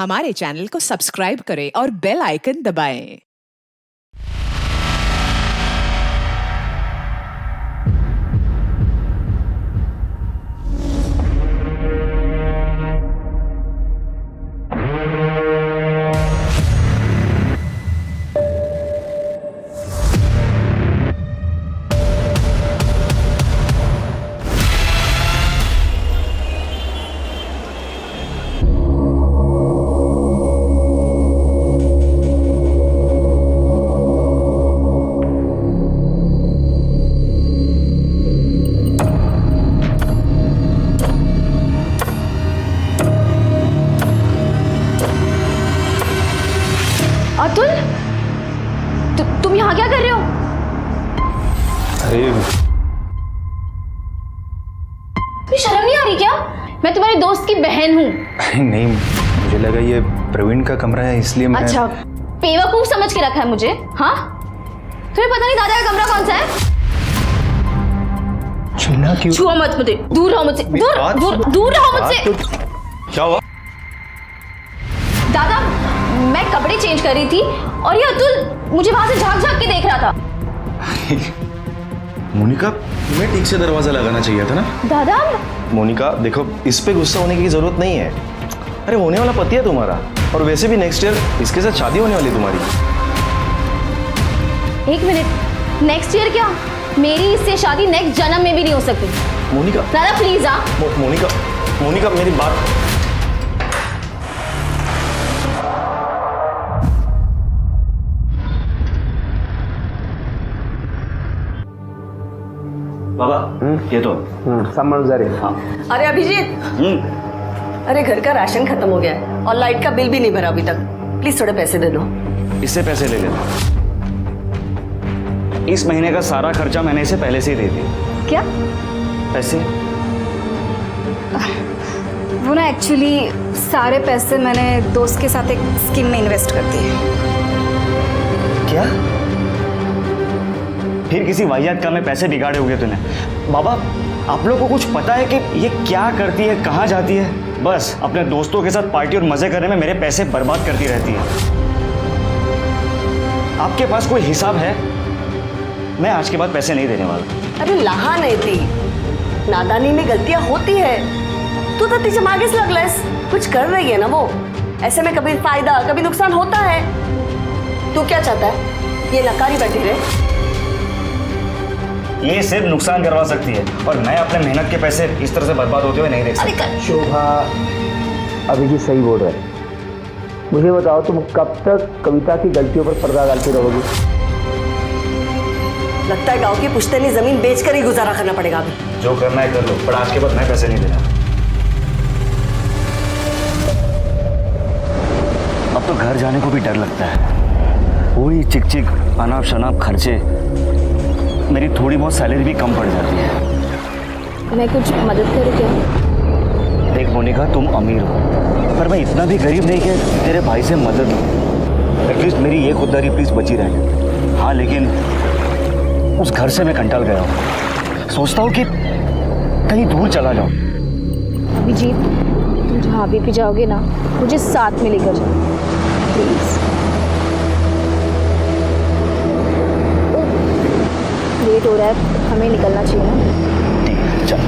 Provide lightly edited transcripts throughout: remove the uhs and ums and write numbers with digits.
हमारे चैनल को सब्सक्राइब करें और बेल आइकन दबाएं। अतुल, तुम यहाँ क्या कर रहे हो? अरे तुम्हें शर्म नहीं आ रही क्या? मैं तुम्हारे दोस्त की बहन हूँ। नहीं, मुझे लगा ये प्रवीण का कमरा है इसलिए मैं। अच्छा, बेवकूफ समझ के रखा है मुझे? हाँ, तुम्हें पता नहीं दादा का कमरा कौन सा है? छूना क्यों? छुआ मत मुझे, दूर रहो मुझसे, दूर रहो मुझसे। क्या हुआ? दादा, मैं कपड़े चेंज कर रही थी और ये अतुल मुझे वहां से झांक झांक के देख रहा था। मोनिका, तुम्हें ठीक से दरवाजा लगाना चाहिए था ना। दादा, मोनिका देखो, इस पे गुस्सा होने की जरूरत नहीं है। अरे होने वाला पति है तुम्हारा, और वैसे भी नेक्स्ट ईयर इसके साथ शादी होने वाली तुम्हारी। एक मिनट, नेक्स्ट ईयर क्या? मेरी इससे शादी नेक्स्ट जन्म में भी नहीं हो सकती। मोनिका दादा प्लीज। मोनिका मेरी बात। बाबा, ये तो समझ जा रही। हाँ। अरे अभिजीत, अरे घर का राशन खत्म हो गया है और लाइट का बिल भी नहीं भरा अभी तक। प्लीज थोड़े पैसे दे दो। इससे पैसे ले लेना। इस महीने का सारा खर्चा मैंने इसे पहले से ही दे दिया। क्या? पैसे? वो ना एक्चुअली सारे पैसे मैंने दोस्त के साथ एक स्कीम में इन्वेस्ट कर दिए। क्या? फिर किसी वाहियात काम में पैसे बिगाड़े होंगे तूने। बाबा, आप लोग को कुछ पता है कि ये क्या करती है, कहाँ जाती है? बस अपने दोस्तों के साथ पार्टी और मजे करने में मेरे पैसे बर्बाद करती रहती है। आपके पास कोई हिसाब है? मैं आज के बाद पैसे नहीं देने वाला। अरे लहा नहीं थी, नादानी में गलतियां होती है। तू तो तिचे मागे से लगलस, कुछ कर रही है ना वो। ऐसे में कभी फायदा कभी नुकसान होता है। तू क्या चाहता है, ये नकारी बैठी रहे? ये सिर्फ नुकसान करवा सकती है, और मैं अपने मेहनत के पैसे इस तरह से बर्बाद होते हुए नहीं देख सकता। शोभा, अभिजीत सही बोल रहे हैं। मुझे बताओ, तुम कब तक कविता की गलतियों पर पर्दा डालती रहोगी? लगता है गांव की पुश्तैनी जमीन बेचकर ही गुजारा करना पड़ेगा अभी। जो करना है कर लो, पर आज के बाद मैं पैसे नहीं देना। अब तो घर जाने को भी डर लगता है। वही चिक चिक अनाप शनाप खर्चे, मेरी थोड़ी बहुत सैलरी भी कम पड़ जाती है। मैं कुछ मदद करूँ क्या? देख मोनिका, तुम अमीर हो, पर मैं इतना भी गरीब नहीं कि तेरे भाई से मदद लूँ। एटलीस्ट मेरी ये खुददारी प्लीज बची रहे। हाँ, लेकिन उस घर से मैं कंटाल गया हूँ। सोचता हूँ कि कहीं दूर चला जाऊँ। अभिजीत, तुम जहाँ भी जाओगे ना, मुझे साथ में लेकर जाओ प्लीज। लेट हो रहा है, हमें निकलना चाहिए ना। ठीक है, चल।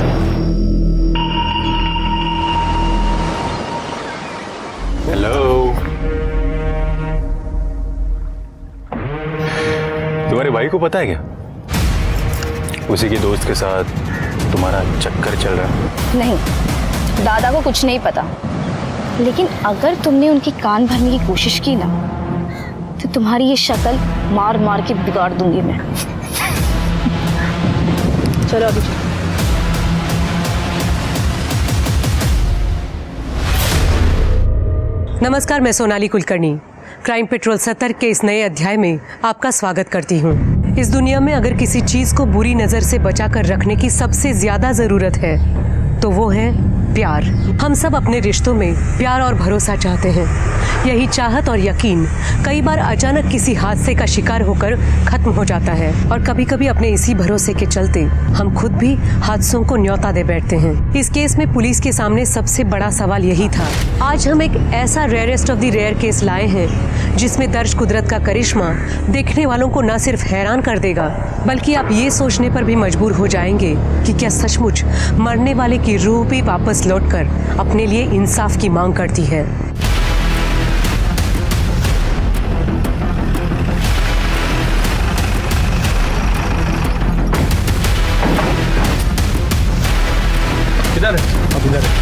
हेलो, तुम्हारे भाई को पता है क्या? उसी के दोस्त के साथ तुम्हारा चक्कर चल रहा है? नहीं, दादा को कुछ नहीं पता, लेकिन अगर तुमने उनकी कान भरने की कोशिश की ना, तो तुम्हारी ये शक्ल मार मार के बिगाड़ दूंगी मैं। चलो अभी। नमस्कार, मैं सोनाली कुलकर्णी क्राइम पेट्रोल सतर्क के इस नए अध्याय में आपका स्वागत करती हूँ। इस दुनिया में अगर किसी चीज को बुरी नजर से बचाकर रखने की सबसे ज्यादा जरूरत है तो वो है प्यार। हम सब अपने रिश्तों में प्यार और भरोसा चाहते हैं। यही चाहत और यकीन कई बार अचानक किसी हादसे का शिकार होकर खत्म हो जाता है और कभी कभी अपने इसी भरोसे के चलते हम खुद भी हादसों को न्योता दे बैठते हैं। इस केस में पुलिस के सामने सबसे बड़ा सवाल यही था। आज हम एक ऐसा rarest of the rare case लाए हैं जिसमें दर्ज कुदरत का करिश्मा देखने वालों को न सिर्फ हैरान कर देगा बल्कि आप ये सोचने पर भी मजबूर हो जाएंगे कि क्या सचमुच मरने वाले की रूह भी वापस लौटकर अपने लिए इंसाफ की मांग करती है। किधर है? अब इधर है।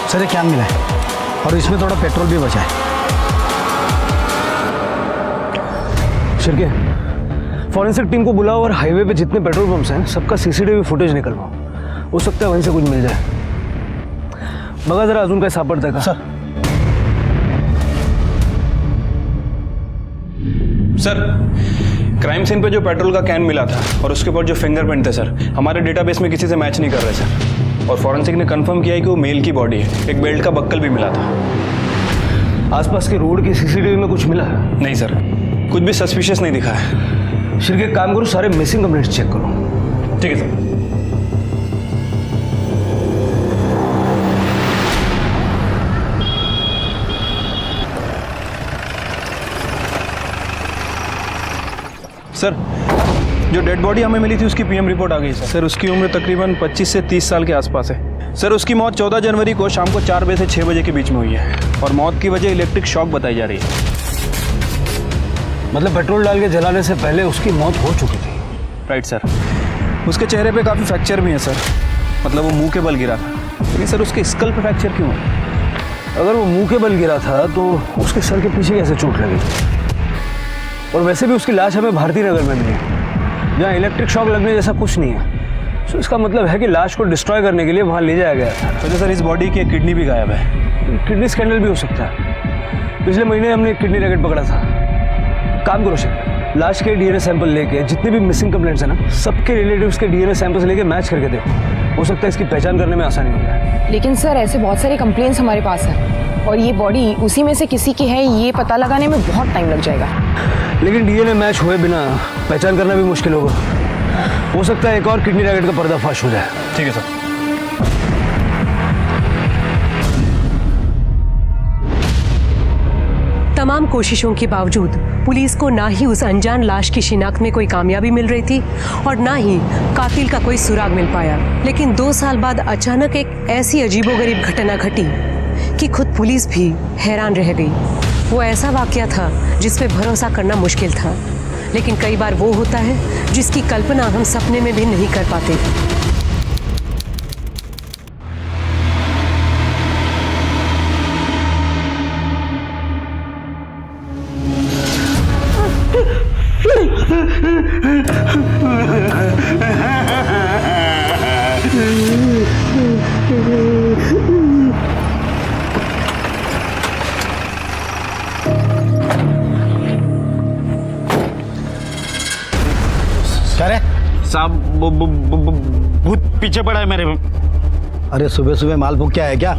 सर ये क्या मिला है और इसमें थोड़ा पेट्रोल भी बचा है। शिरके, फॉरेंसिक टीम को बुलाओ और हाईवे पे जितने पेट्रोल पंप्स हैं सबका सीसीटीवी फुटेज निकलवाओ। हो सकता है वहीं से कुछ मिल जाए। बघा जरा अजून काय सापडतंय का? सर, क्राइम सीन पे जो पेट्रोल का कैन मिला था और उसके ऊपर जो फिंगरप्रिंट थे सर, हमारे डेटाबेस में किसी से मैच नहीं कर रहे सर। और फॉरेंसिक ने कंफर्म किया है कि वो मेल की बॉडी है। एक बेल्ट का बक्कल भी मिला था। आसपास के रोड की सीसीटीवी में कुछ मिला? नहीं सर, कुछ भी सस्पिशियस नहीं दिखा है। शिरके, एक काम करो, सारे मिसिंग कंप्लेंट्स चेक करो। ठीक है सर। सर, जो डेड बॉडी हमें मिली थी उसकी पीएम रिपोर्ट आ गई सर। उसकी उम्र तकरीबन 25 से 30 साल के आसपास है सर। उसकी मौत 14 जनवरी को शाम को 4 बजे से 6 बजे के बीच में हुई है और मौत की वजह इलेक्ट्रिक शॉक बताई जा रही है। मतलब पेट्रोल डाल के जलाने से पहले उसकी मौत हो चुकी थी? Right sir. उसके चेहरे पे काफ़ी फ्रैक्चर भी है सर, मतलब वो मुंह के बल गिरा था। लेकिन सर उसके स्कल पे फ्रैक्चर क्यों है? अगर वो मुंह के बल गिरा था तो उसके सर के पीछे कैसे चोट लगी? और वैसे भी उसकी लाश हमें भारती नगर में मिली, जहाँ इलेक्ट्रिक शॉक लगने जैसा कुछ नहीं है। तो इसका मतलब है कि लाश को डिस्ट्रॉय करने के लिए वहाँ ले जाया गया था। तो सर इस बॉडी की एक किडनी भी गायब है। किडनी स्कैंडल भी हो सकता है। पिछले महीने हमने एक किडनी रैकेट पकड़ा था। काम करो सर, लाश के डीएनए सैंपल लेके जितने भी मिसिंग कंप्लेंट्स हैं ना, सबके रिलेटिव्स के डीएनए सैंपल्स लेके मैच करके देखो। हो सकता है इसकी पहचान करने में आसानी हो जाए। लेकिन सर ऐसे बहुत सारे कंप्लेंट्स हमारे पास हैं और ये बॉडी उसी में से किसी की है, ये पता लगाने में बहुत टाइम लग जाएगा। लेकिन डीएनए मैच हुए बिना पहचान करना भी मुश्किल होगा। हो सकता है एक और किडनी रैकेट का पर्दाफाश हो जाए। ठीक है सर। तमाम कोशिशों के बावजूद पुलिस को ना ही उस अनजान लाश की शिनाख्त में कोई कामयाबी मिल रही थी और ना ही कातिल का कोई सुराग मिल पाया। लेकिन 2 साल बाद अचानक एक ऐसी अजीबोगरीब घटना घटी कि खुद पुलिस भी हैरान रह गई। वो ऐसा वाकया था जिस पे भरोसा करना मुश्किल था, लेकिन कई बार वो होता है जिसकी कल्पना हम सपने में भी नहीं कर पाते। क्या रे? साहब भूत पीछे पड़ा है मेरे में। अरे सुबह सुबह माल भूख क्या है क्या?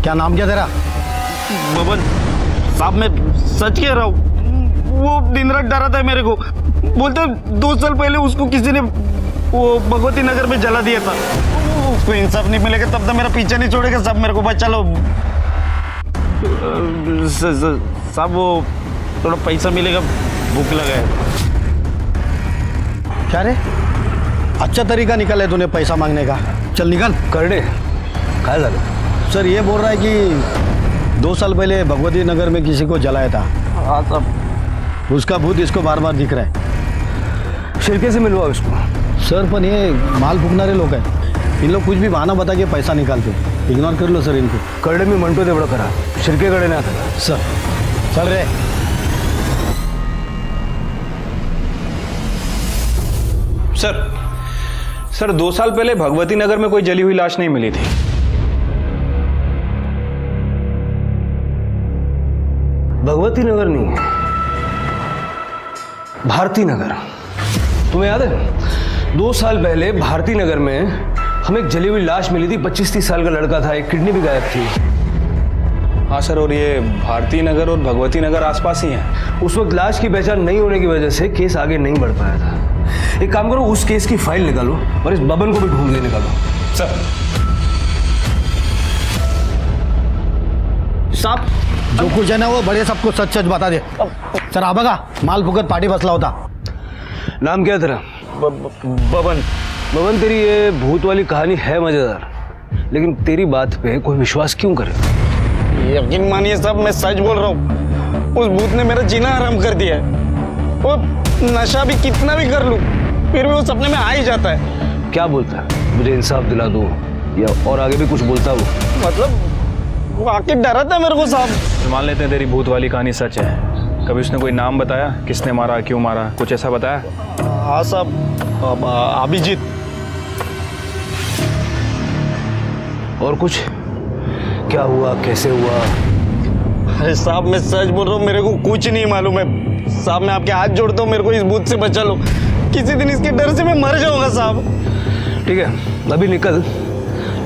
क्या नाम क्या तेरा? बबन साहब, मैं सच कह रहा हूँ। वो दिन रात डरा था मेरे को। बोलते 2 साल पहले उसको किसी ने वो भगवती नगर में जला दिया था। उसको इंसाफ नहीं मिलेगा तब तक मेरा पीछा नहीं छोड़ेगा। साहब मेरे को बचा लो। साहब वो थोड़ा पैसा मिलेगा, भूख लगा है। क्या रे? अच्छा तरीका निकाला है तूने पैसा मांगने का। चल निकाल कर दे। काय झालं? सर ये बोल रहा है कि 2 साल पहले भगवती नगर में किसी को जलाया था। हाँ साहब। उसका भूत इसको बार बार दिख रहा है। शिरके से मिलवाओ इसको। सर पण ये माल फूकणारे लोग हैं, इन लोग कुछ भी बहाना बता के पैसा निकालते। इग्नोर कर लो सर इनको. कळलं मी म्हणतो तेवढं करा. शिर्केकडे नाही आता. सर चल रे. सर 2 साल पहले भगवती नगर में कोई जली हुई लाश नहीं मिली थी. भगवती नगर नहीं, भारती नगर. तुम्हें याद है 2 साल पहले भारती नगर में हमें एक जली हुई लाश मिली थी. 25-30 साल का लड़का था, एक किडनी भी गायब थी. हाँ सर, और ये भारती नगर और भगवती नगर आसपास ही हैं. उस वक्त लाश की पहचान नहीं होने की वजह से केस आगे नहीं बढ़ पाया था. एक काम करो, उस केस की फाइल निकालो और इस बबन को भी ढूंढ के निकालो. सर साहब जो कुछ है ना वो बड़े सबको सच सच बता दे. सर हा बघा माल फुकट पाठी बसला होता. नाम क्या है तेरा? बबन. बबन, तेरी ये भूत वाली कहानी है मजेदार, लेकिन तेरी बात पे कोई विश्वास क्यों करे? यकीन मानिए साहब, मैं सच बोल रहा हूँ. उस भूत ने मेरा जीना हराम कर दिया है. वो नशा भी कितना भी कर लूं फिर भी वो सपने में आ ही जाता है. क्या बोलता है? मुझे इंसाफ दिला दो, या और आगे भी कुछ बोलता वो? मतलब वो आके डराता है मेरे को साहब. मान लेते हैं तेरी भूत वाली कहानी सच है. कभी उसने कोई नाम बताया, किसने मारा, क्यों मारा, कुछ ऐसा बताया? हाँ साहब, अभिजीत. और कुछ? क्या हुआ, कैसे हुआ? अरे साहब मैं सच बोल रहा हूँ, मेरे को कुछ नहीं मालूम है साहब. मैं आपके हाथ जोड़ता हूँ, मेरे को इस भूत से बचा लो. किसी दिन इसके डर से मैं मर जाऊंगा साहब. ठीक है, अभी निकल,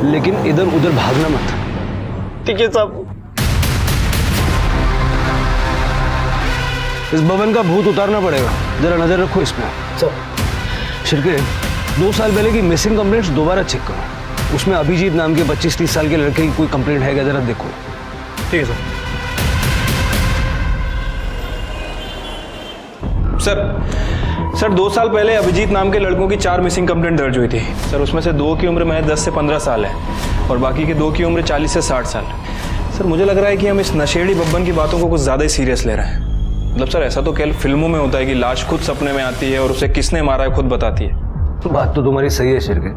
लेकिन इधर उधर भागना मत. ठीक है साहब. इस भवन का भूत उतारना पड़ेगा. जरा नजर रखो इसमें. शिरके, 2 साल पहले की मिसिंग कंप्लेंट्स दोबारा चेक करो. उसमें अभिजीत नाम के 25-30 साल के लड़के की कोई कंप्लेंट है क्या, जरा देखो. ठीक है सर 2 साल पहले अभिजीत नाम के लड़कों की 4 मिसिंग कंप्लेंट दर्ज हुई थी. सर उसमें से 2 की उम्र महज 10 से 15 साल है और बाकी के 2 की उम्र 40 से 60 साल. सर मुझे लग रहा है कि हम इस नशेड़ी बब्बन की बातों को कुछ ज़्यादा ही सीरियस ले रहे हैं. मतलब सर ऐसा तो केवल फिल्मों में होता है कि लाश खुद सपने में आती है और उसे किसने मारा है खुद बताती है. बात तो तुम्हारी सही है शिरके,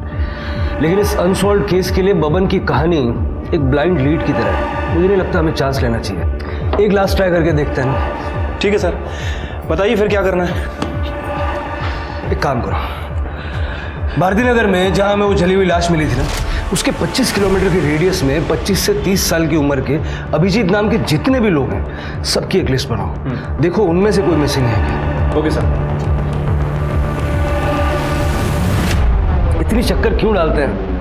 लेकिन इस अनसॉल्व्ड केस के लिए बबन की कहानी एक ब्लाइंड लीड की तरह है. मुझे नहीं लगता हमें चांस लेना चाहिए. एक लास्ट ट्राई करके देखते हैं ना. ठीक है सर, बताइए फिर क्या करना है. एक काम करो, भारती नगर में जहां हमें वो जली हुई लाश मिली थी ना, उसके 25 किलोमीटर के रेडियस में 25 से 30 साल की उम्र के अभिजीत नाम के जितने भी लोग हैं सबकी एक लिस्ट बनाओ. देखो उनमें से कोई मिसिंग है क्या. Okay sir. इतनी चक्कर क्यों डालते हैं?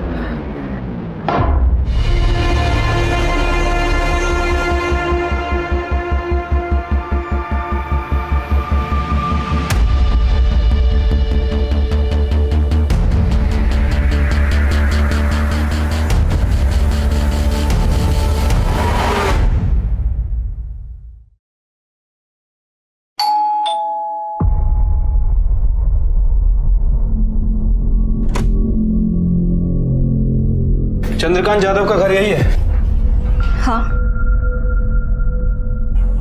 चंद्रकांत यादव का घर यही है. हाँ.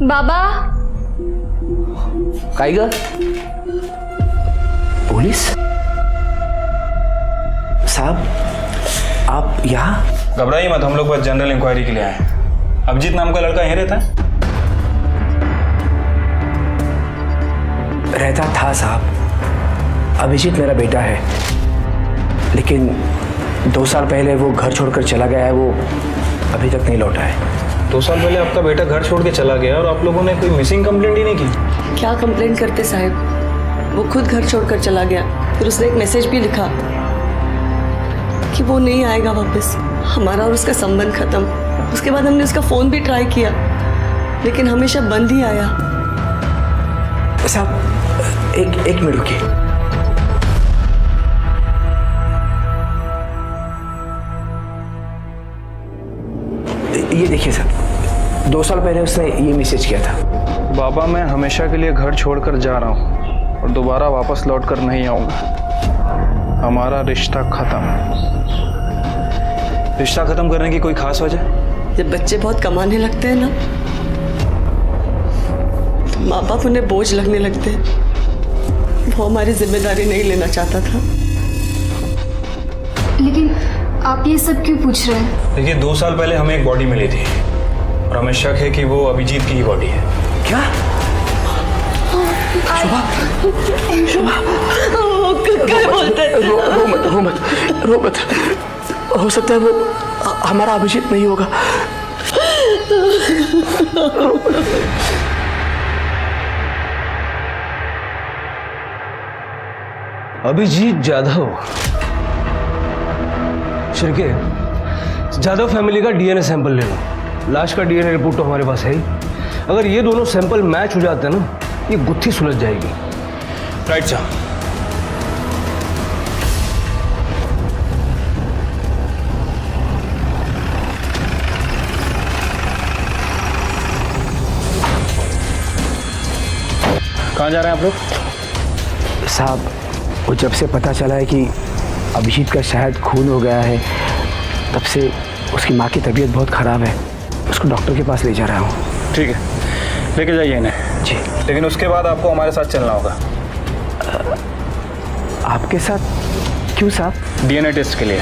बाबा. काय ग? पुलिस साहब आप यहाँ? घबराइए मत, हम लोग बस जनरल इंक्वायरी के लिए आए हैं. अभिजीत नाम का लड़का यहीं रहता है? रहता था साहब. अभिजीत मेरा बेटा है, लेकिन 2 साल पहले वो घर छोड़कर चला गया है. वो अभी तक नहीं लौटा है. 2 साल पहले आपका बेटा घर छोड़ के चला गया और आप लोगों ने कोई मिसिंग कंप्लेंट ही नहीं की? क्या कंप्लेंट करते साहब, वो खुद घर छोड़कर चला गया. फिर उसने एक मैसेज भी लिखा कि वो नहीं आएगा वापस. हमारा और उसका संबंध खत्म. उसके बाद हमने उसका फ़ोन भी ट्राई किया, लेकिन हमेशा बंद ही आया. साहब एक मिनट रुकिए. ये देखिए सर, 2 साल पहले उसने ये मैसेज किया था. बाबा मैं हमेशा के लिए घर छोड़कर जा रहा हूँ और दोबारा वापस लौटकर नहीं आऊँगा. हमारा रिश्ता खत्म. रिश्ता खत्म करने की कोई खास वजह? जब बच्चे बहुत कमाने लगते हैं ना, तो माँ बाप उन्हें बोझ लगने लगते हैं. वो हमारी जिम्मेदारी नहीं लेना चाहता था. लेकिन आप ये सब क्यों पूछ रहे हैं? देखिए 2 साल पहले हमें एक बॉडी मिली थी और हमें शक है कि वो अभिजीत की ही बॉडी है। क्या? क्या बोलते हैं? रो मत। हो सकता है वो हमारा अभिजीत नहीं होगा। अभिजीत जाधव। शिर्के, जाधव फैमिली का डीएनए सैंपल ले लो। लाश का डीएनए रिपोर्ट तो हमारे पास है ही। अगर ये दोनों सैंपल मैच हो जाते हैं ना, ये गुत्थी सुलझ जाएगी। राइट साहब। कहाँ जा रहे हैं आप लोग? साहब, वो जब से पता चला है कि अभिजीत का शायद खून हो गया है, तब से उसकी माँ की तबीयत बहुत ख़राब है। उसको डॉक्टर के पास ले जा रहा हूँ। ठीक है, लेके जाइए इन्हें। जी। लेकिन उसके बाद आपको हमारे साथ चलना होगा। आपके साथ? क्यों साहब? डीएनए टेस्ट के लिए।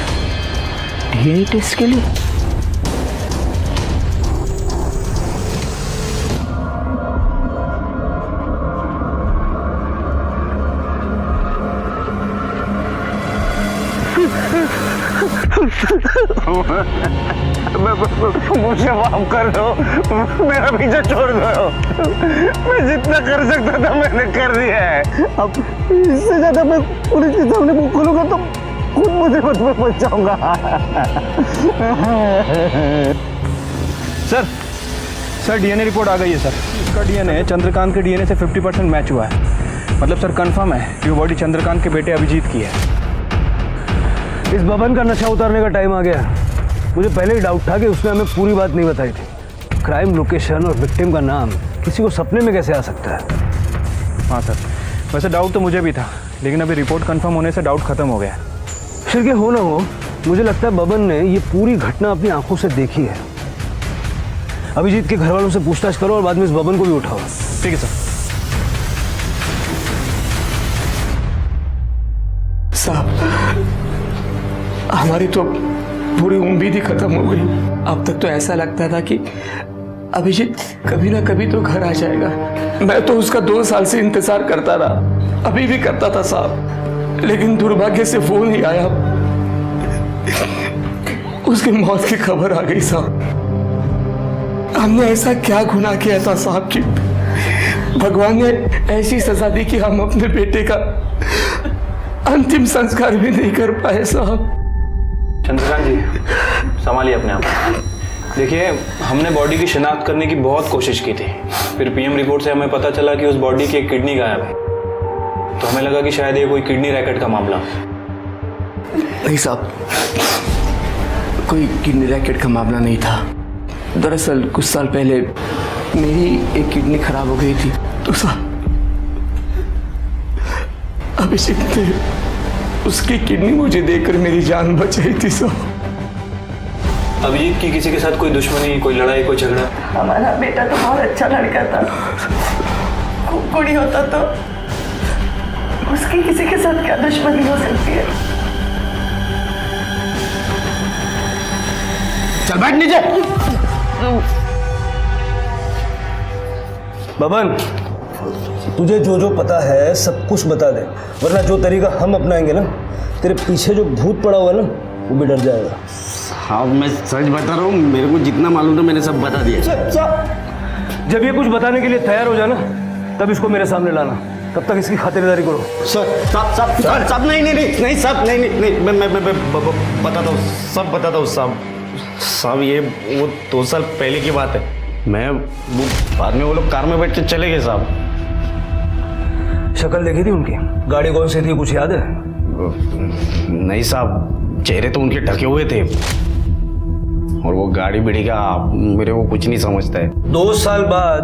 डीएनए टेस्ट के लिए? मुझे माफ कर दो, मेरा पीछे छोड़ दो। मैं जितना कर सकता था मैंने कर दिया है। अब इससे ज्यादा मैं पुलिस के सामने मुंह खोलूंगा तो खुद मुसीबत में फंस जाऊंगा। सर डीएनए रिपोर्ट आ गई है सर। इसका डीएनए चंद्रकांत के डीएनए से 50% मैच हुआ है। मतलब सर कंफर्म है कि वो बॉडी चंद्रकांत के बेटे अभिजीत की है। इस बबन का नशा उतारने का टाइम आ गया। मुझे पहले ही डाउट था कि उसने हमें पूरी बात नहीं बताई थी। क्राइम लोकेशन और विक्टिम का नाम किसी को सपने में कैसे आ सकता है? हाँ सर, वैसे डाउट तो मुझे भी था, लेकिन अभी रिपोर्ट कंफर्म होने से डाउट खत्म हो गया। फिर हो ना हो, मुझे लगता है बबन ने ये पूरी घटना अपनी आंखों से देखी है। अभिजीत के घर वालों से पूछताछ करो और बाद में इस बबन को भी उठाओ। ठीक है सर। साहब, हमारी तो पूरी उम्मीद ही खत्म हो गई। अब तक तो ऐसा लगता था कि अभिजीत कभी ना कभी तो घर आ जाएगा। मैं तो उसका 2 साल से इंतजार करता रहा, अभी भी करता था साहब, लेकिन दुर्भाग्य से फोन ही आया, उसकी मौत की खबर आ गई साहब। हमने ऐसा क्या गुनाह किया था साहब कि भगवान ने ऐसी सजा दी कि हम अपने बेटे का अंतिम संस्कार भी नहीं कर पाए साहब। चंद्रकांत जी, संभालिए अपने आप। देखिए, हमने बॉडी की शिनाख्त करने की बहुत कोशिश की थी। फिर पीएम रिपोर्ट से हमें पता चला कि उस बॉडी की एक किडनी गायब है। तो हमें लगा कि शायद ये कोई किडनी रैकेट का मामला। नहीं साहब, कोई किडनी रैकेट का मामला नहीं था। दरअसल कुछ साल पहले मेरी एक किडनी खराब हो गई थी, तो साहब अभिजीत ने उसकी किडनी मुझे देकर मेरी जान बचाई थी साहब। अभिजीत की किसी के साथ कोई दुश्मनी, कोई लड़ाई, कोई झगड़ा? हमारा बेटा तो बहुत अच्छा लड़का था। कुड़ी होता तो उसकी किसी के साथ क्या दुश्मनी हो सकती है? चल बैठ नीचे। बबन, तुझे जो जो पता है सब कुछ बता दे, वरना जो तरीका हम अपनाएंगे ना, तेरे पीछे जो भूत पड़ा हुआ है ना, वो भी डर जाएगा। हाँ, मैं सच बता रहा हूँ, मेरे को जितना मालूम था मैंने सब बता दिया। जब ये कुछ बताने के लिए तैयार हो जाना, तब इसको मेरे सामने लाना। तब तक इसकी खातिरदारी करो। सब नहीं साहब, नहीं, मैं बताता हूँ, सब बताता हूँ साहब। ये वो 2 साल पहले की बात है। मैं वो बाद में वो लोग कार में बैठ के चले गए साहब। शक्ल देखी थी उनकी? गाड़ी कौन सी थी, कुछ याद है? नहीं साहब, चेहरे तो उनके ढके हुए थे, और वो गाड़ी बिड़ी का मेरे को कुछ नहीं समझता है। 2 साल बाद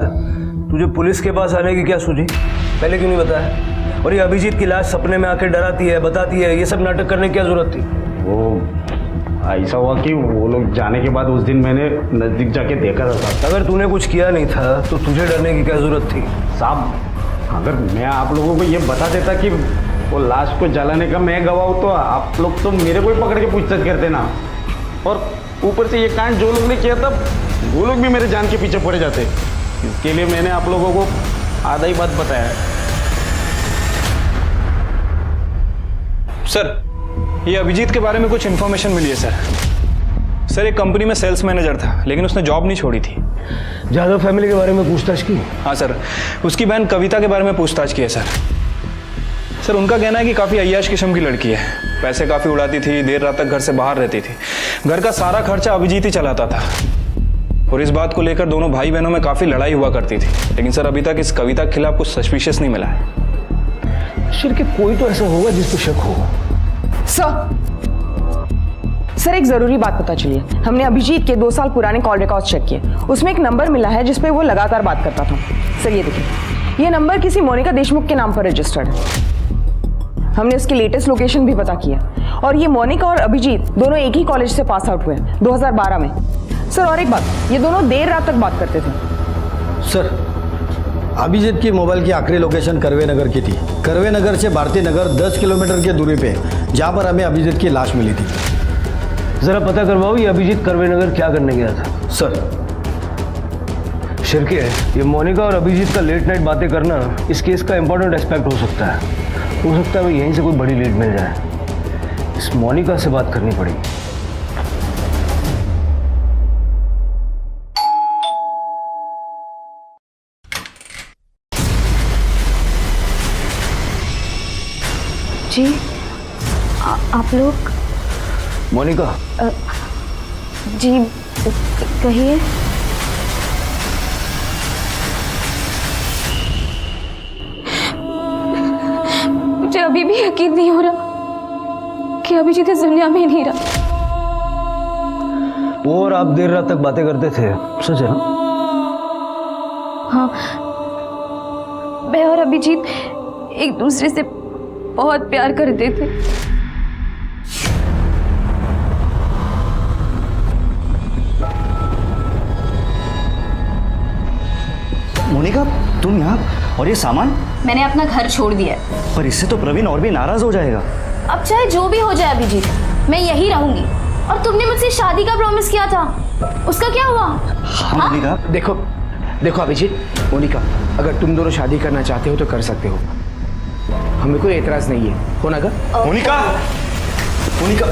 तुझे पुलिस के पास आने की क्या सूझी? पहले क्यों नहीं बताया? और ये अभिजीत की लाश सपने में आके डराती है, बताती है, ये सब नाटक करने की क्या जरूरत थी? वो ऐसा हुआ कि वो लोग जाने के बाद उस दिन मैंने नजदीक जाके देखा था साहब। अगर तूने कुछ किया नहीं था तो तुझे डरने की क्या जरूरत थी? साहब, अगर मैं आप लोगों को ये बता देता कि वो लाश को जलाने का मैं गवाह हूँ, तो आप लोग तो मेरे को ही पकड़ के पूछताछ करते ना। और ऊपर से ये कांड जो लोग ने किया था वो लोग भी मेरे जान के पीछे पड़े जाते। इसके लिए मैंने आप लोगों को आधा ही बात बताया है। सर, ये अभिजीत के बारे में कुछ इन्फॉर्मेशन मिली है सर। एक कंपनी में सेल्स मैनेजर था, लेकिन उसने जॉब नहीं छोड़ी थी। जादव फैमिली के बारे में पूछताछ की? हाँ सर, उसकी बहन कविता के बारे में पूछताछ की है सर। उनका कहना है कि काफ़ी अय्याश किस्म की लड़की है, पैसे काफ़ी उड़ाती थी, देर रात तक घर से बाहर रहती थी, घर का सारा खर्चा अभिजीत ही चलाता था। और इस बात को लेकर दोनों भाई बहनों में काफ़ी लड़ाई हुआ करती थी। लेकिन सर, अभी तक इस कविता के खिलाफ कुछ सस्पिशियस नहीं मिला है। सर, कि कोई तो ऐसा होगा जिस पर शक हो। सर, एक जरूरी बात पता चली है। हमने अभिजीत के 2 साल पुराने कॉल रिकॉर्ड चेक किए। उसमें एक नंबर मिला है जिस पे वो लगातार बात करता था। सर, ये देखिए, ये नंबर किसी मोनिका देशमुख के नाम पर रजिस्टर्ड है। हमने उसकी लेटेस्ट लोकेशन भी पता किया, और ये मोनिका और अभिजीत दोनों एक ही कॉलेज से पास आउट हुए 2012 में। सर, और एक बात, ये दोनों देर रात तक बात करते थे। सर, अभिजीत की मोबाइल की आखिरी लोकेशन करवे नगर की थी। करवे नगर से भारती नगर 10 किलोमीटर की दूरी पे, जहाँ पर हमें अभिजीत की लाश मिली थी। जरा पता करवाओ, ये अभिजीत करवे नगर क्या करने गया था? सर, शिरके, ये मोनिका और अभिजीत का लेट नाइट बातें करना इस केस का इंपॉर्टेंट एस्पेक्ट हो सकता है। हो सकता है यहीं से कोई बड़ी लीड मिल जाए। इस मोनिका से बात करनी पड़ेगी। जी, आप लोग? मोनिका। जी, कहिए। मुझे अभी भी यकीन नहीं हो रहा कि अभिजीत इस दुनिया में नहीं रहा। वो और आप देर रात तक बातें करते थे, सच है ना? हाँ, मैं और अभिजीत एक दूसरे से बहुत प्यार करते थे। मोनिका, तुम यहाँ? और ये सामान? मैंने अपना घर छोड़ दिया है। पर इससे तो प्रवीण और भी नाराज हो जाएगा। अब चाहे जो भी हो जाए अभिजीत, मैं यही रहूंगी। और तुमने मुझसे शादी का प्रॉमिस किया था, उसका क्या हुआ? हाँ मोनिका। देखो अभिजीत, मोनिका, अगर तुम दोनों शादी करना चाहते हो तो कर सकते हो, हमें कोई एतराज नहीं है। हो ना? मोनिका, मोनिका,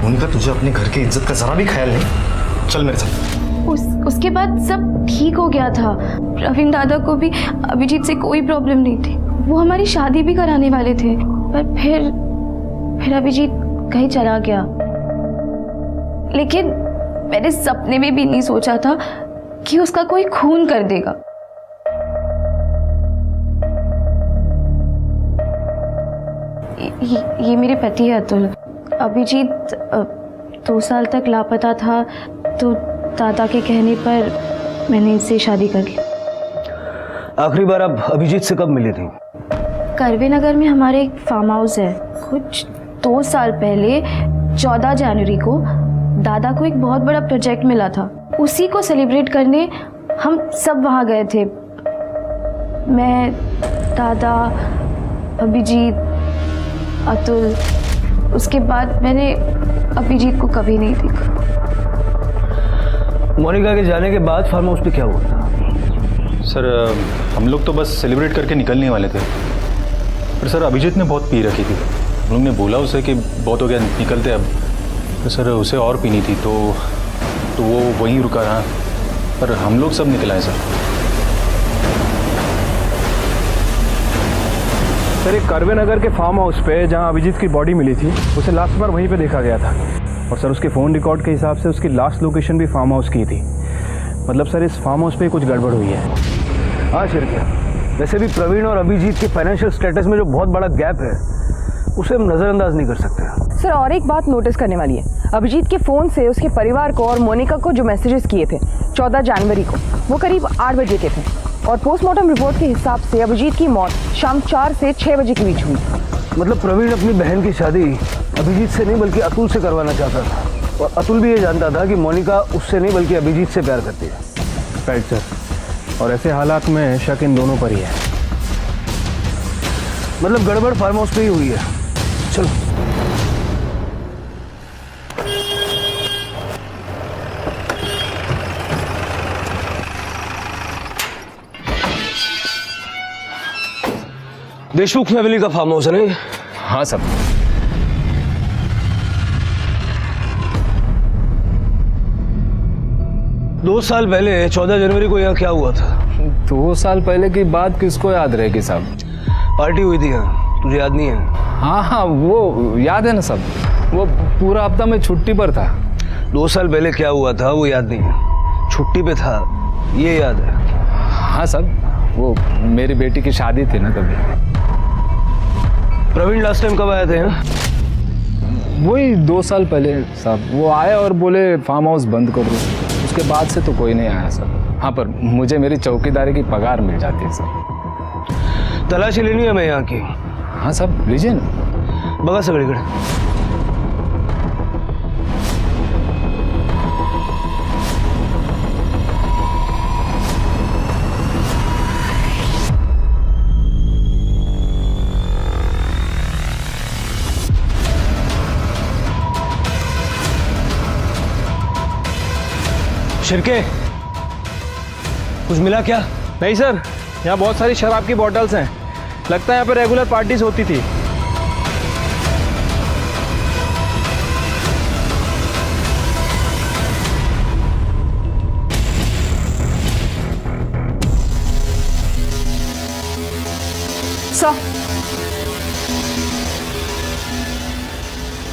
मोनिका, तुझे अपने घर की इज्जत का जरा भी ख्याल नहीं? चल मेरे साथ। उसके बाद सब ठीक हो गया था। प्रवीण दादा को भी अभिजीत से कोई प्रॉब्लम नहीं थी। वो हमारी शादी भी कराने वाले थे, पर फिर अभिजीत कहीं चला गया। लेकिन मैंने सपने में भी नहीं सोचा था कि उसका कोई खून कर देगा। ये मेरे पति है अतुल। अभिजीत 2 साल तक लापता था, तो दादा के कहने पर मैंने इससे शादी कर ली। आखिरी बार आप अभिजीत से कब मिली थी? करवे नगर में हमारे एक फार्म हाउस है। कुछ 2 साल पहले 14 जनवरी को दादा को एक बहुत बड़ा प्रोजेक्ट मिला था। उसी को सेलिब्रेट करने हम सब वहाँ गए थे। मैं, दादा, अभिजीत, अतुल। उसके बाद मैंने अभिजीत को कभी नहीं देखा। मोनिका के जाने के बाद फार्म हाउस पे क्या हुआ था? सर, हम लोग तो बस सेलिब्रेट करके निकलने वाले थे, पर सर अभिजीत ने बहुत पी रखी थी। हम लोग ने बोला उसे कि बहुत हो गया, निकलते अब। तो सर उसे और पीनी थी, तो वो वहीं रुका रहा, पर हम लोग सब निकल आए सर, एक करवे नगर के फार्म हाउस पे जहां अभिजीत की बॉडी मिली थी, उसे लास्ट बार वहीं पे देखा गया था। और सर, उसके फ़ोन रिकॉर्ड के हिसाब से उसकी लास्ट लोकेशन भी फार्म हाउस की थी। मतलब सर, इस फार्म हाउस पे कुछ गड़बड़ हुई है। हाँ शिरकिया, वैसे भी प्रवीण और अभिजीत के फाइनेंशियल स्टेटस में जो बहुत बड़ा गैप है, उसे हम नज़रअंदाज नहीं कर सकते। सर, और एक बात नोटिस करने वाली है। अभिजीत के फ़ोन से उसके परिवार को और मोनिका को जो मैसेजेस किए थे 14 जनवरी को, वो करीब 8 बजे के थे। और पोस्टमार्टम रिपोर्ट के हिसाब से अभिजीत की मौत शाम 4 से 6 बजे के बीच हुई। मतलब प्रवीण अपनी बहन की शादी अभिजीत से नहीं बल्कि अतुल से करवाना चाहता था, और अतुल भी ये जानता था कि मोनिका उससे नहीं बल्कि अभिजीत से प्यार करती है। राइट सर, और ऐसे हालात में शक इन दोनों पर ही है। मतलब गड़बड़ फार्म हाउस पे ही हुई है। चलो। देशमुख फैमिली का फार्म हाउस है नहीं? हाँ सब। दो साल पहले 14 जनवरी को यहाँ क्या हुआ था? 2 साल पहले की बात किसको याद रहेगी साहब? पार्टी हुई थी यहाँ, तुझे याद नहीं है? हाँ हाँ वो याद है ना सब। वो पूरा हफ्ता में छुट्टी पर था। 2 साल पहले क्या हुआ था वो याद नहीं है, छुट्टी पे था ये याद है। हाँ सब, वो मेरी बेटी की शादी थी ना तभी। प्रवीण लास्ट टाइम कब आए थे यहाँ? वही 2 साल पहले साहब। वो आए और बोले फार्म हाउस बंद कर दो, उसके बाद से तो कोई नहीं आया सर। हाँ पर मुझे मेरी चौकीदारी की पगार मिल जाती है सर। तलाशी लेनी है मैं यहाँ की। हाँ सब लीजिए ना। बघा सगळीकडे। शिरके, कुछ मिला क्या? नहीं सर, यहाँ बहुत सारी शराब की बॉटल्स हैं। लगता है यहाँ पे रेगुलर पार्टीज होती थी।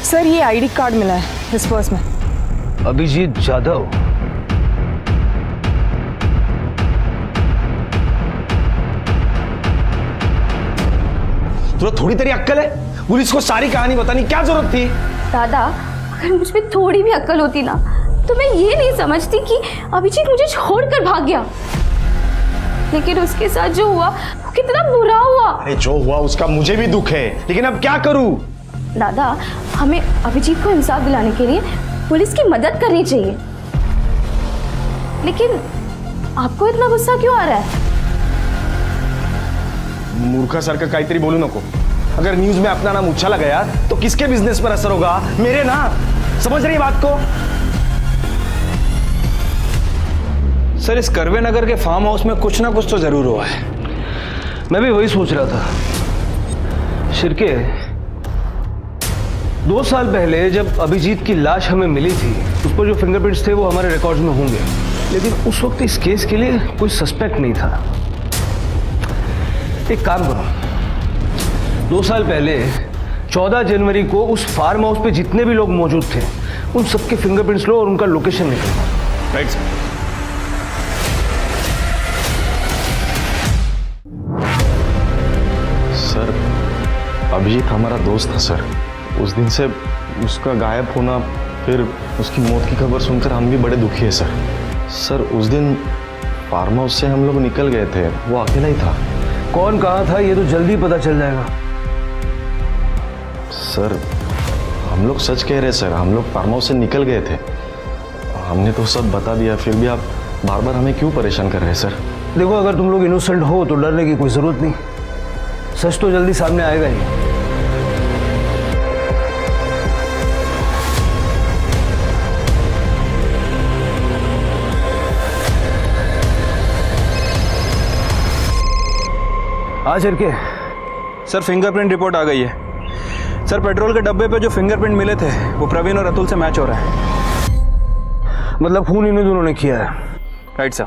सर ये आईडी कार्ड मिला है इस पर्स में। अभिजीत जाधव। तुझे थोड़ी तेरी अक्कल है? पुलिस को सारी कहानी बतानी क्या जरूरत थी? दादा, अगर मुझ में थोड़ी भी अक्ल होती ना तो मैं ये नहीं समझती कि अभिजीत मुझे छोड़कर भाग गया। लेकिन उसके साथ जो हुआ वो कितना बुरा हुआ। अरे जो हुआ उसका मुझे भी दुख है, लेकिन अब क्या करूं? दादा, हमें अभिजीत को इंसाफ दिलाने के लिए पुलिस की मदद करनी चाहिए। लेकिन आपको इतना गुस्सा क्यों आ रहा है? मूर्खासारखं काहीतरी बोलू नको। अगर न्यूज में अपना नाम उछाला गया तो किसके बिजनेस पर असर होगा? मेरे ना। समझ रही बात को? सर इस करवे नगर के फार्म हाउस में कुछ ना कुछ तो जरूर हुआ है। मैं भी वही सोच रहा था। शिरके, 2 साल पहले जब अभिजीत की लाश हमें मिली थी उस पर जो फिंगरप्रिंट्स थे वो हमारे रिकॉर्ड्स में होंगे, लेकिन उस वक्त इस केस के लिए कोई सस्पेक्ट नहीं था। एक काम करो, 2 साल पहले 14 जनवरी को उस फार्म हाउस पे जितने भी लोग मौजूद थे उन सबके फिंगरप्रिंट्स लो और उनका लोकेशन निकालो। Right sir. सर अभिजीत हमारा दोस्त था सर। उस दिन से उसका गायब होना, फिर उसकी मौत की खबर सुनकर हम भी बड़े दुखी है सर। सर उस दिन फार्म हाउस से हम लोग निकल गए थे, वो अकेला ही था। कौन कहाँ था ये तो जल्दी पता चल जाएगा। सर हम लोग सच कह रहे सर, हम लोग फार्म हाउस से निकल गए थे। हमने तो सब बता दिया, फिर भी आप बार बार हमें क्यों परेशान कर रहे हैं सर? देखो, अगर तुम लोग इनोसेंट हो तो डरने की कोई जरूरत नहीं, सच तो जल्दी सामने आएगा ही। हाँ शिरके। सर फिंगरप्रिंट रिपोर्ट आ गई है। सर पेट्रोल के डब्बे पे जो फिंगरप्रिंट मिले थे वो प्रवीण और अतुल से मैच हो रहा है। मतलब खून इन्हीं दोनों ने किया है? Right sir.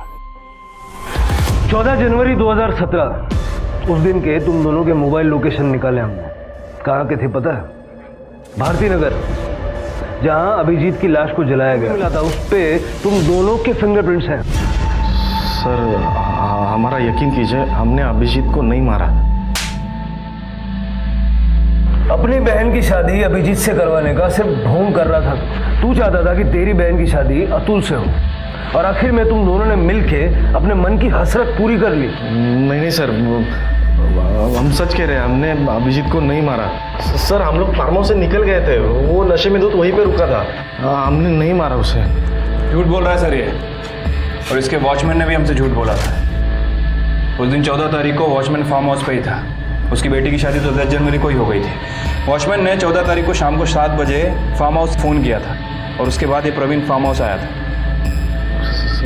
14 जनवरी 2017 उस दिन के तुम दोनों के मोबाइल लोकेशन निकाले हमने। कहाँ के थे पता है? भारती नगर, जहाँ अभिजीत की लाश को जलाया गया मिला था, उस पे तुम दोनों के फिंगरप्रिंट्स हैं। सर हमारा यकीन कीजिए, हमने अभिजीत को नहीं मारा। अपनी बहन की शादी अभिजीत से करवाने का सिर्फ ढोंग कर रहा था। तू चाहता था कि तेरी बहन की शादी अतुल से हो, और आखिर में तुम दोनों ने मिलके अपने मन की हसरत पूरी कर ली। नहीं सर, हम सच कह रहे हैं, हमने अभिजीत को नहीं मारा। सर हम लोग फार्म हाउस से निकल गए थे, वो नशे में तो वहीं पे रुका था। हमने नहीं मारा उसे। झूठ बोल रहा है सर ये, और इसके वॉचमैन ने भी हमसे झूठ बोला था। उस दिन 14 तारीख को वॉचमैन फार्म हाउस पे ही था। उसकी बेटी की शादी तो 10 जनवरी को ही हो गई थी। वॉचमैन ने 14 तारीख को शाम को 7 बजे फार्म हाउस फ़ोन किया था, और उसके बाद ये प्रवीण फार्म हाउस आया था।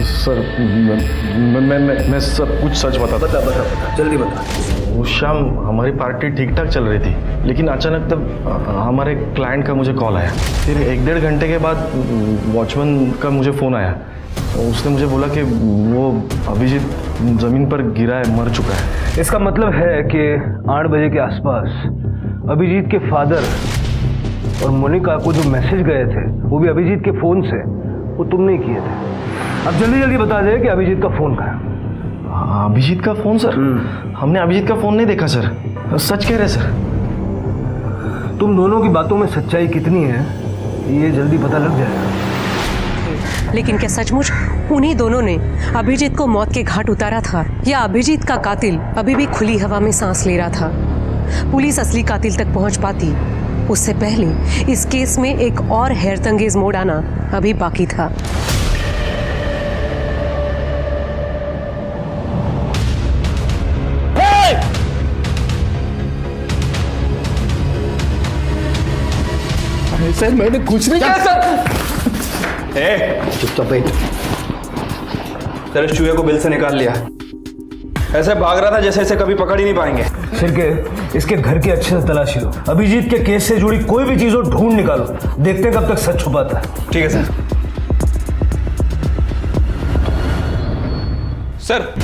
सर मैं सब कुछ सच बताता। बता जल्दी बता। उस शाम हमारी पार्टी ठीक ठाक चल रही थी, लेकिन अचानक तब हमारे क्लाइंट का मुझे कॉल आया। फिर 1-1.5 घंटे के बाद वॉचमैन का मुझे फ़ोन आया। उसने मुझे बोला कि वो अभिजीत ज़मीन पर गिरा है, मर चुका है। इसका मतलब है कि 8 बजे के आसपास अभिजीत के फादर और मोनिका को जो मैसेज गए थे वो भी अभिजीत के फ़ोन से, वो तुमने किए थे। अब जल्दी जल्दी बता दे कि अभिजीत का फ़ोन कहाँ है। अभिजीत का फ़ोन सर? हमने अभिजीत का फ़ोन नहीं देखा सर। सच कह रहे सर। तुम दोनों की बातों में सच्चाई कितनी है ये जल्दी पता लग जाएगा। लेकिन क्या सचमुच उन्हीं दोनों ने अभिजीत को मौत के घाट उतारा था, या अभिजीत का कातिल अभी भी खुली हवा में सांस ले रहा था? पुलिस असली कातिल तक पहुंच पाती उससे पहले इस केस में एक और हैरतंगेज मोड़ आना अभी बाकी था। सर मैंने कुछ नहीं किया सर। चुपचाप बैठ। सर इस चूहे को बिल से निकाल लिया। ऐसे भाग रहा था जैसे इसे कभी पकड़ ही नहीं पाएंगे। सिरके इसके घर की अच्छे से तलाशी लो। अभिजीत के केस से जुड़ी कोई भी चीज हो ढूंढ निकालो। देखते हैं कब तक सच छुपाता है। ठीक है सर। सर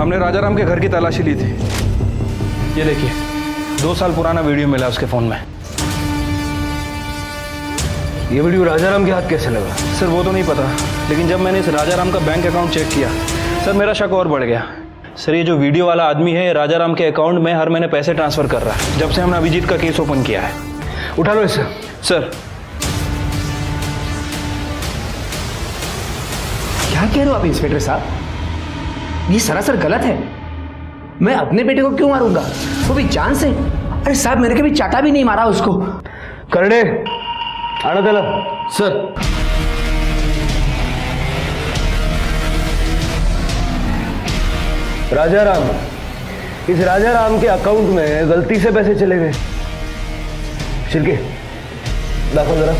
हमने राजाराम के घर की तलाशी ली थी। ये देखिए 2 साल पुराना वीडियो मिला उसके फोन में। ये वीडियो राजाराम के हाथ कैसे लगा? सर वो तो नहीं पता, लेकिन जब मैंने इस राजाराम का बैंक अकाउंट चेक किया सर मेरा शक और बढ़ गया। सर ये जो वीडियो वाला आदमी है राजाराम के अकाउंट में हर महीने पैसे ट्रांसफर कर रहा है जब से हमने अभिजीत का केस ओपन किया है। उठा लो इसे। सर क्या कह रहे हो आप इंस्पेक्टर साहब? ये सरासर गलत है। मैं अपने बेटे को क्यों मारूंगा, वो भी जान से? अरे साहब मैंने कभी चाटा भी नहीं मारा उसको। करने आना चला। सर राजाराम, इस राजाराम के अकाउंट में गलती से पैसे चले गए। शिरके देखो जरा,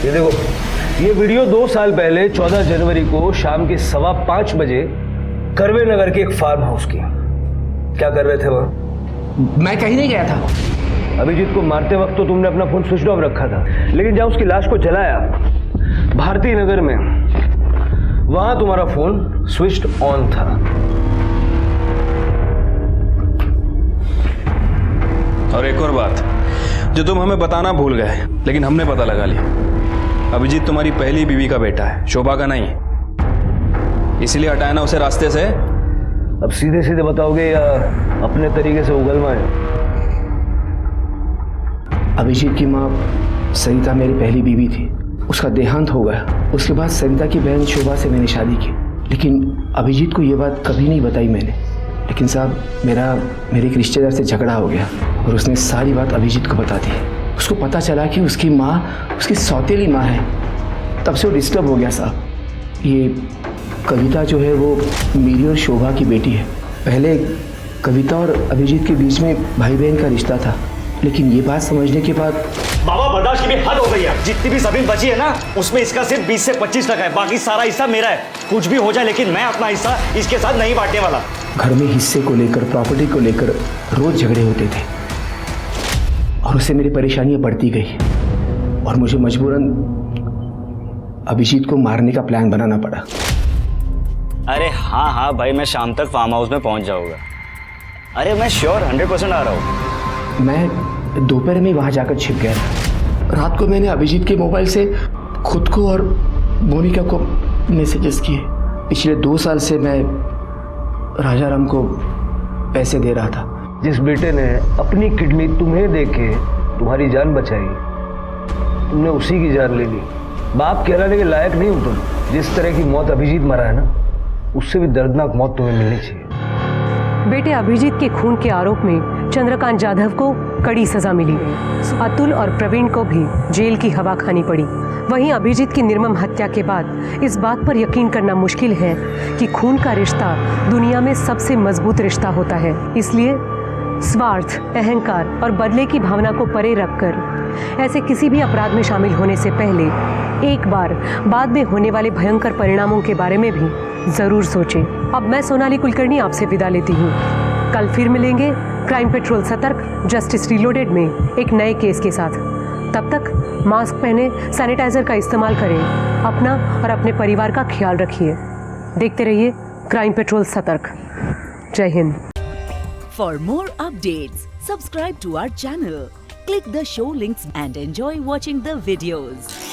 ये देखो ये वीडियो 2 साल पहले 14 जनवरी को शाम के 5:15 बजे करवे नगर के एक फार्म हाउस की। क्या कर रहे थे वहां? मैं कहीं नहीं गया था। अभिजीत को मारते वक्त तो तुमने अपना फोन स्विच ऑफ रखा था, लेकिन जब उसकी लाश को जलाया भारती नगर में, वहां तुम्हारा फोन स्विच्ड ऑन था। और एक और बात जो तुम हमें बताना भूल गए लेकिन हमने पता लगा लिया, अभिजीत तुम्हारी पहली बीवी का बेटा है, शोभा का नहीं, इसलिए हटाया ना उसे रास्ते से। अब सीधे सीधे बताओगे या अपने तरीके से उगलवाएं? अभिजीत की माँ सरिता मेरी पहली बीवी थी, उसका देहांत हो गया। उसके बाद सरिता की बहन शोभा से मैंने शादी की, लेकिन अभिजीत को ये बात कभी नहीं बताई मैंने। लेकिन साहब मेरे एक रिश्तेदार से झगड़ा हो गया और उसने सारी बात अभिजीत को बता दी। उसको पता चला कि उसकी माँ उसकी सौतेली माँ है, तब से वो डिस्टर्ब हो गया साहब। ये कविता जो है वो मेरी और शोभा की बेटी है। पहले कविता और अभिजीत के बीच में भाई बहन का रिश्ता था, लेकिन ये बात समझने के बाद बाबा बर्दाश्त की भी हद हो गई है। जितनी भी जमीन बची है ना उसमें इसका सिर्फ 20 से 25% है, बाकी सारा हिस्सा मेरा है। कुछ भी हो जाए लेकिन मैं अपना हिस्सा इसके साथ नहीं बांटने वाला। घर में हिस्से को लेकर, प्रॉपर्टी को लेकर रोज झगड़े होते थे और उससे मेरी परेशानियां बढ़ती गई और मुझे मजबूरन अभिजीत को मारने का प्लान बनाना पड़ा। अरे हाँ भाई, मैं शाम तक फार्म हाउस में पहुंच जाऊंगा। अरे मैं श्योर 100% आ रहा हूँ। मैं दोपहर में वहां जाकर छिप गया था। रात को मैंने अभिजीत के मोबाइल से खुद को और मोनिका को मैसेजेस किए। पिछले 2 साल से मैं राजाराम को पैसे दे रहा था। जिस बेटे ने अपनी किडनी तुम्हें देके तुम्हारी जान बचाई, तुमने उसी की जान ले ली। बाप कहलाने के लायक नहीं हो तुम। जिस तरह की मौत अभिजीत मरा है ना, उससे भी दर्दनाक मौत तुम्हें मिलनी चाहिए। बेटे अभिजीत के खून के आरोप में चंद्रकांत जाधव को कड़ी सजा मिली। अतुल और प्रवीण को भी जेल की हवा खानी पड़ी। वहीं अभिजीत की निर्मम हत्या के बाद इस बात पर यकीन करना मुश्किल है कि खून का रिश्ता दुनिया में सबसे मजबूत रिश्ता होता है। इसलिए स्वार्थ, अहंकार और बदले की भावना को परे रखकर ऐसे किसी भी अपराध में शामिल होने से पहले एक बार बाद में होने वाले भयंकर परिणामों के बारे में भी जरूर सोचें। अब मैं सोनाली कुलकर्णी आपसे विदा लेती हूँ। कल फिर मिलेंगे क्राइम पेट्रोल सतर्क जस्टिस रिलोडेड में एक नए केस के साथ। तब तक मास्क पहने, सैनिटाइजर का इस्तेमाल करें, अपना और अपने परिवार का ख्याल रखिए। देखते रहिए क्राइम पेट्रोल सतर्क। जय Hind. For more updates, subscribe to our channel, click the show links and enjoy watching the videos.